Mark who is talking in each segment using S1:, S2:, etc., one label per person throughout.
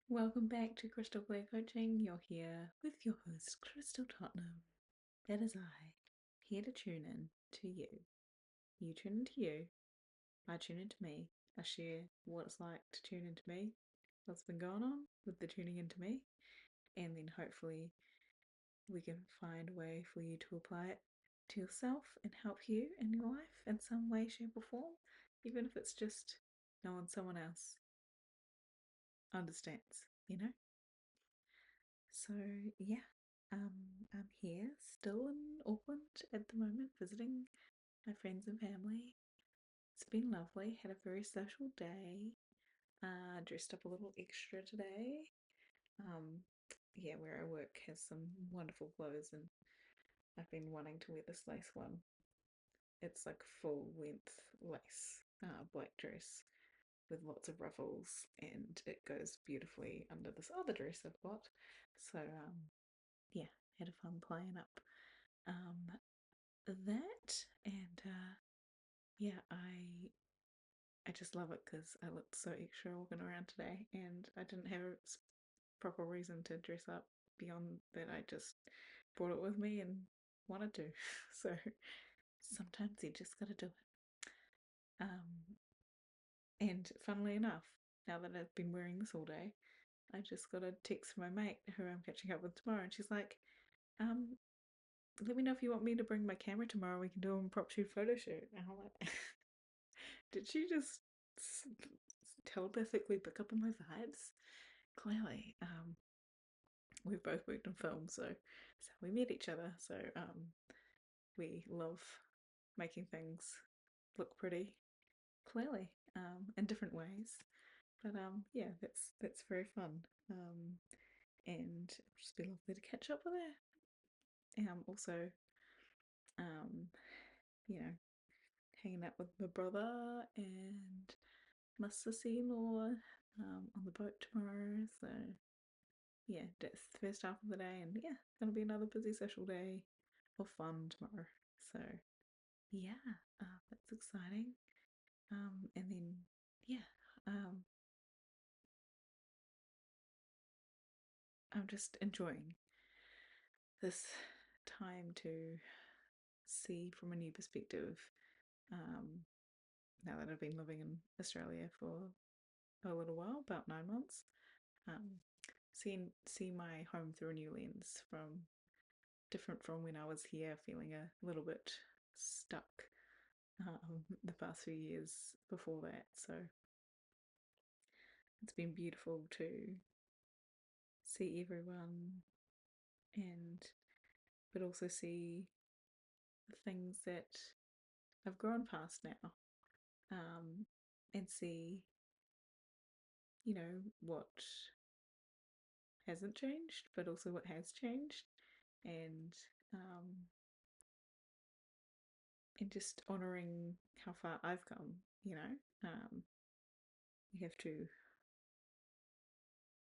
S1: Welcome back to Crystal Clear Coaching. You're here with your host, Crystal Tottenham. That is I, here to tune in to you. You tune into you, I tune into me. I share what it's like to tune into me, what's been going on with the tuning into me, and then hopefully we can find a way for you to apply it to yourself and help you in your life in some way, shape, or form, even if it's just knowing someone else understands, you know? So yeah, I'm here still in Auckland at the moment, visiting my friends and family. It's been lovely. Had a very social day. Dressed up a little extra today. Um, yeah, where I work has some wonderful clothes, and I've been wanting to wear this lace one. It's like full length lace, black dress with lots of ruffles, and it goes beautifully under this other dress I've got. So yeah, had a fun playing up um, that, and yeah, I just love it because I looked so extra walking around today, and I didn't have a proper reason to dress up beyond that. I just brought it with me and wanted to. So sometimes you just gotta do it. And funnily enough, now that I've been wearing this all day, I just got a text from my mate who I'm catching up with tomorrow, and she's like, um, let me know if you want me to bring my camera tomorrow. We can do a prop shoot photo shoot. And I'm like, did she just telepathically pick up on my vibes? Clearly, we've both worked on film, so we met each other. So we love making things look pretty. Clearly, in different ways. But yeah, that's very fun. And it'll just be lovely to catch up with her. Also, um, you know, hanging out with my brother and my sissy-in-law on the boat tomorrow. So yeah, that's the first half of the day, and yeah, it's gonna be another busy social day of fun tomorrow. So yeah, that's exciting. And then yeah, um, I'm just enjoying this time to see from a new perspective. Um, Now that I've been living in Australia for a little while, about 9 months, um, see my home through a new lens, from different from when I was here, feeling a little bit stuck the past few years before that. So it's been beautiful to see everyone, and but also see the things that I've grown past now, um, and see what hasn't changed, but also what has changed, and um, and just honoring how far I've come. We have to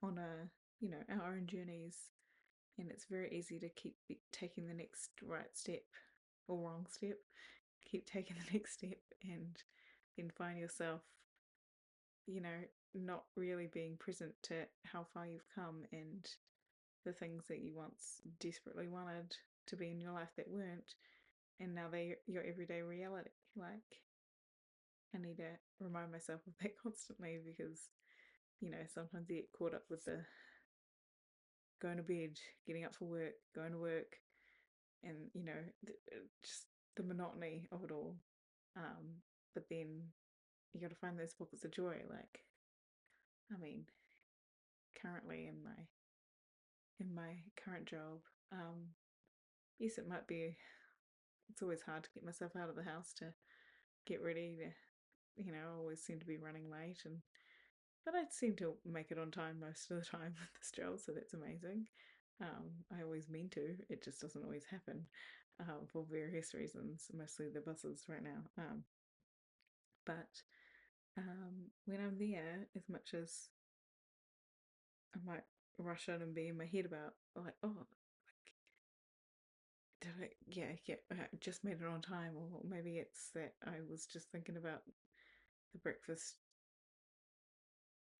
S1: honor our own journeys, and it's very easy to keep taking the next right step or wrong step, keep taking the next step, and then find yourself, not really being present to how far you've come and the things that you once desperately wanted to be in your life that weren't, and now they're your everyday reality. Like, I need to remind myself of that constantly, because sometimes you get caught up with the going to bed, getting up for work, going to work, and just the monotony of it all. But then you got to find those pockets of joy. Like, I mean, currently in my current job, yes, it might be. It's always hard to get myself out of the house to get ready. I always seem to be running late, but I seem to make it on time most of the time with this job, so that's amazing. I always mean to. It just doesn't always happen for various reasons, mostly the buses right now. But when I'm there, as much as I might rush out and be in my head about, like, oh, like, did I, yeah, I just made it on time, or maybe it's that I was just thinking about the breakfast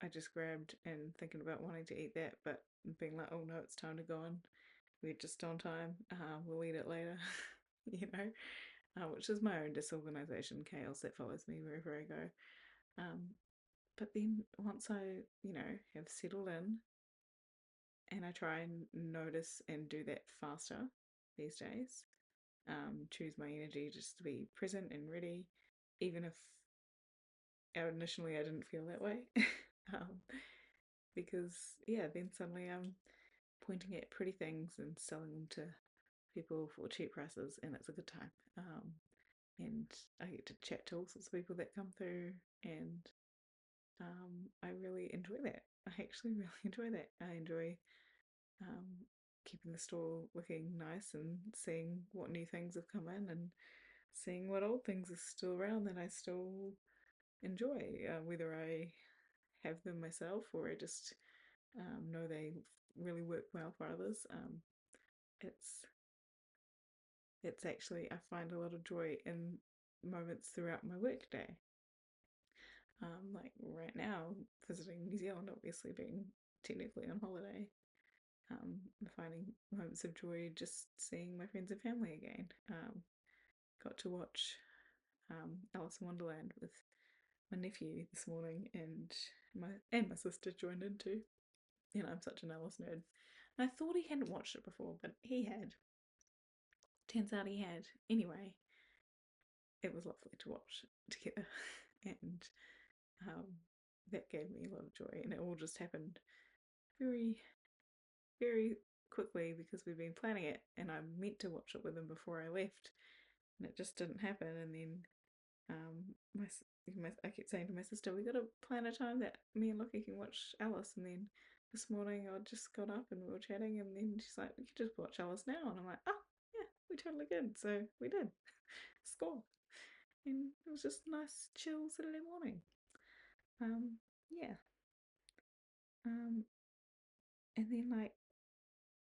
S1: I just grabbed and thinking about wanting to eat that, but being like, oh no, it's time to go on. We're just on time. We'll eat it later, you know, which is my own disorganization, chaos that follows me wherever I go. Um, but then once I, have settled in and I try and notice and do that faster these days, choose my energy just to be present and ready, even if initially I didn't feel that way. um, because, yeah, then suddenly I'm pointing at pretty things and selling them to people for cheap prices, and it's a good time. And I get to chat to all sorts of people that come through, and I really enjoy that. I actually really enjoy that. I enjoy um, keeping the store looking nice and seeing what new things have come in and seeing what old things are still around that I still enjoy, whether I have them myself or I just know they really work well for others. It's it's actually, I find a lot of joy in moments throughout my workday. Like right now, visiting New Zealand, obviously being technically on holiday, I'm finding moments of joy just seeing my friends and family again. Got to watch Alice in Wonderland with my nephew this morning, and my sister joined in too. I'm such an Alice nerd. And I thought he hadn't watched it before, but he had. Turns out he had. Anyway, it was lovely to watch together, and um, that gave me a lot of joy. And it all just happened very, very quickly because we've been planning it, and I meant to watch it with him before I left, and it just didn't happen. And then I kept saying to my sister, we got to plan a time that me and Lockie can watch Alice. And then this morning I just got up and we were chatting, and then she's like, we could just watch Alice now. And I'm like, oh yeah, we totally could. So we did. Score. And it was just a nice chill Saturday morning. Yeah. Um, and then like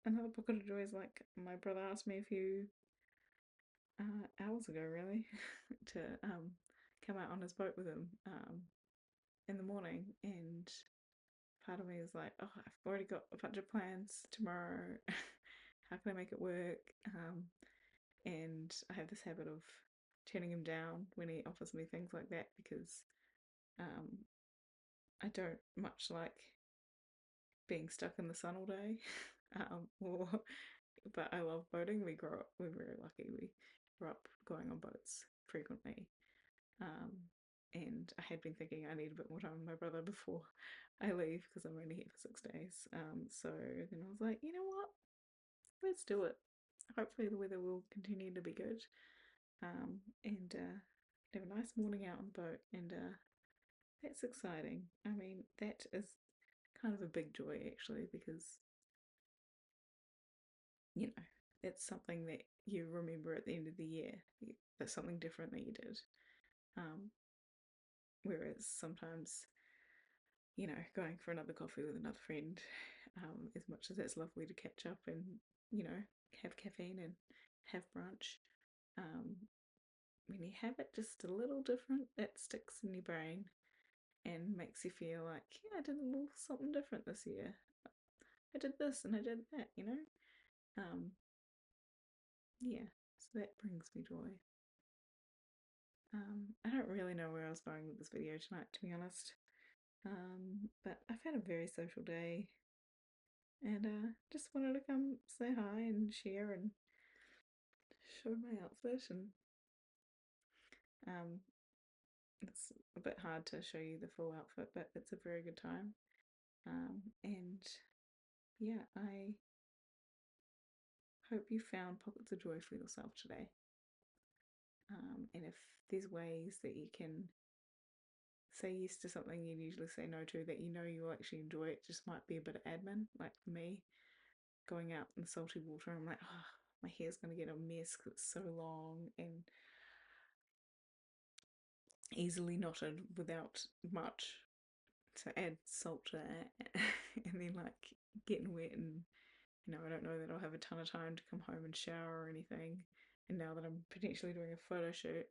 S1: another pocket of joy is like my brother asked me a few hours ago, really, to come out on his boat with him in the morning, and part of me is like, oh, I've already got a bunch of plans tomorrow. How can I make it work? And I have this habit of turning him down when he offers me things like that because um, I don't much like being stuck in the sun all day. Or, but I love boating. We're very lucky. We grew up going on boats frequently. Um, and I had been thinking I need a bit more time with my brother before I leave because I'm only here for 6 days. So then I was like, you know what? Let's do it. Hopefully the weather will continue to be good. And have a nice morning out on the boat, and that's exciting. I mean, that is kind of a big joy actually because it's something that you remember at the end of the year. That's something different that you did. Um, Whereas sometimes, going for another coffee with another friend, as much as it's lovely to catch up and, have caffeine and have brunch, um, when you have it just a little different, it sticks in your brain and makes you feel like, yeah, I did a little something different this year. I did this and I did that. Um, yeah, so that brings me joy. I don't really know where I was going with this video tonight, to be honest. But I've had a very social day, and just wanted to come say hi and share and show my outfit. And um, it's a bit hard to show you the full outfit, but it's a very good time. And yeah, I hope you found pockets of joy for yourself today. And if there's ways that you can say yes to something you usually say no to that you will actually enjoy, it just might be a bit of admin. Like for me, going out in the salty water, I'm like, oh, my hair's going to get a mess because it's so long and easily knotted without much. So add salt to that, and then like getting wet, and I don't know that I'll have a ton of time to come home and shower or anything. And now that I'm potentially doing a photo shoot,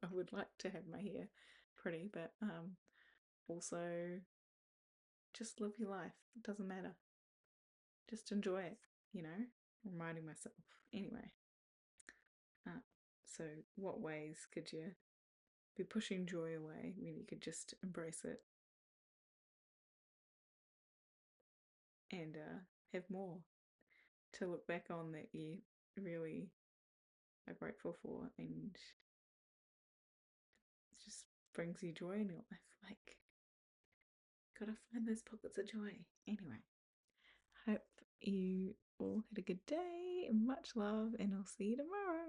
S1: I would like to have my hair pretty, but also just live your life. It doesn't matter. Just enjoy it, you know? Reminding myself. Anyway, uh, so what ways could you be pushing joy away when you could just embrace it and have more to look back on that you really are grateful for and it just brings you joy in your life? Like, gotta find those pockets of joy. Anyway, hope you all had a good day. Much love, and I'll see you tomorrow.